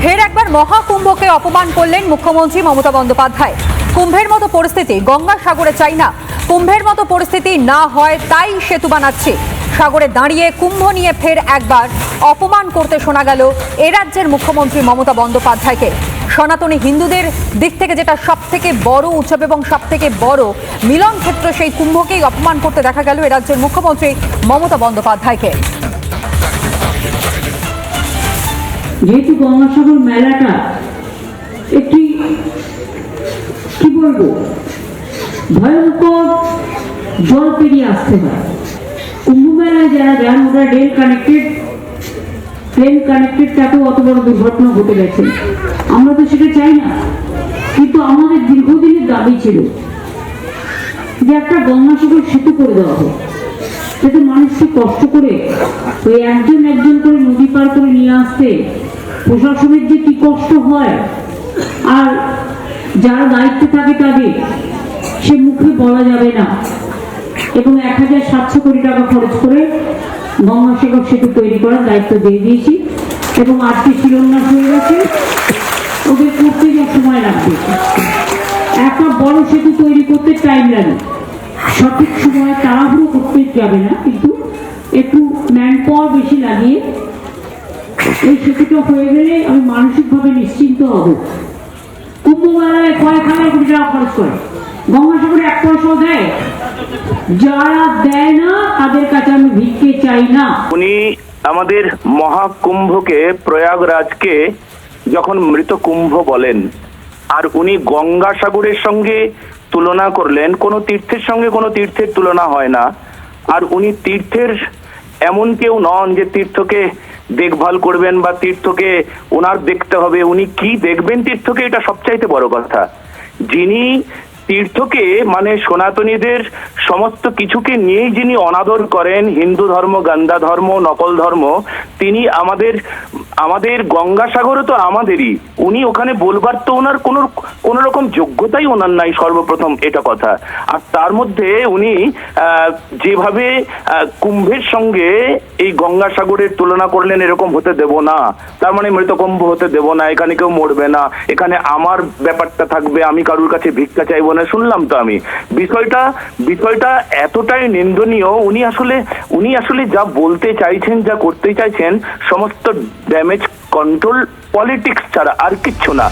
ফের একবার মহাকুম্ভকে অপমান করলেন মুখ্যমন্ত্রী মমতা বন্দ্যোপাধ্যায়। কুম্ভের মতো পরিস্থিতি গঙ্গাসাগরে চাই না, কুম্ভের মতো পরিস্থিতি না হয় তাই সেতু বানাচ্ছে। সাগরে দাঁড়িয়ে কুম্ভ নিয়ে ফের একবার অপমান করতে শোনা গেল এ রাজ্যের মুখ্যমন্ত্রী মমতা বন্দ্যোপাধ্যায়কে। সনাতনী হিন্দুদের দিক থেকে যেটা সব থেকে বড় উৎসব এবং সব থেকে বড় মিলন ক্ষেত্র, সেই কুম্ভকেই অপমান করতে দেখা গেল এ রাজ্যের মুখ্যমন্ত্রী মমতা বন্দ্যোপাধ্যায়কে। যেহেতু গঙ্গাসাগর মেলাটা একটি কি বলবো ভয়ঙ্কর জল পেরিয়ে আসতে হয়। কুম্ভ মেলায় যারা যান ওরা ট্রেন কানেক্টেড তাতেও অত বড় দুর্ঘটনা ঘটে গেছে। আমরা তো সেটা চাই না, কিন্তু আমাদের দীর্ঘদিনের দাবি ছিল যে একটা গঙ্গাসাগর সেতু করে দেওয়া হোক, যাতে মানুষকে কষ্ট করে ওই একজন একজন করে নদী পার করে নিয়ে আসতে প্রশাসনের যে কি কষ্ট হয়, আর যারা দায়িত্বে থাকে তাদের সে মুখে বলা যাবে না। এবং 1700 কোটি টাকা খরচ করে গঙ্গাসাগর সেতু তৈরি করার দায়িত্ব দিয়ে দিয়েছি এবং আজকে শিলান্যাস হয়ে গেছে। ওদের করতে যা সময় লাগবে, একটা বড় সেতু তৈরি করতে টাইম লাগে, সঠিক সময় তাড়াহুড়ো করতে যাবে না, কিন্তু একটু ম্যান পাওয়ার বেশি লাগিয়ে এই সেতুটা হয়ে গেলে আমি মানসিকভাবে নিশ্চিন্ত হব। কুম্ভ মেলায় কয়েক হাজার কোটি টাকা খরচ করে, গঙ্গাসাগরে 1 পয়সাও দেয়? যারা দেয় না তাদের কাছে আমি ভিক্ষে চাই না। উনি আমাদের মহাকুম্ভকে, প্রয়াগরাজকে যখন মৃত কুম্ভ বলেন, আর উনি গঙ্গাসাগরের সঙ্গে তুলনা করলেন, কোনো তীর্থের সঙ্গে কোনো তীর্থের তুলনা হয় না। আর উনি তীর্থের এমন কেউ নন যে তীর্থকে দেখভাল করবেন বা তীর্থকে ওনার দেখতে হবে। উনি কি দেখবেন তীর্থকে, এটা সবচাইতে বড় কথা। যিনি তীর্থকে মানে সনাতনীদের সমস্ত কিছুকে নিয়েই যিনি অনাদর করেন, হিন্দু ধর্ম, গান্দা ধর্ম, নকল ধর্ম, তিনি আমাদের গঙ্গাসাগরও তো আমাদেরই। উনি ওখানে বলবার তো ওনার কোন রকম যোগ্যতাই ওনার নাই, সর্বপ্রথম এটা কথা। আর তার মধ্যে উনি যেভাবে কুম্ভের সঙ্গে এই গঙ্গাসাগরের তুলনা করলেন, এরকম হতে দেব না, তার মানে মৃত কুম্ভ হতে দেব না, এখানে কেউ মরবে না, এখানে আমার ব্যাপারটা থাকবে, আমি কারুর কাছে ভিক্ষা চাইবো না। শুনলাম তো আমি বিষয়টা এতটাই নিন্দনীয়। উনি আসলে যা বলতে চাইছেন, যা করতে চাইছেন, সমস্ত ড্যামেজ কন্ট্রোল পলিটিক্স ছাড়া আর কিচ্ছু না।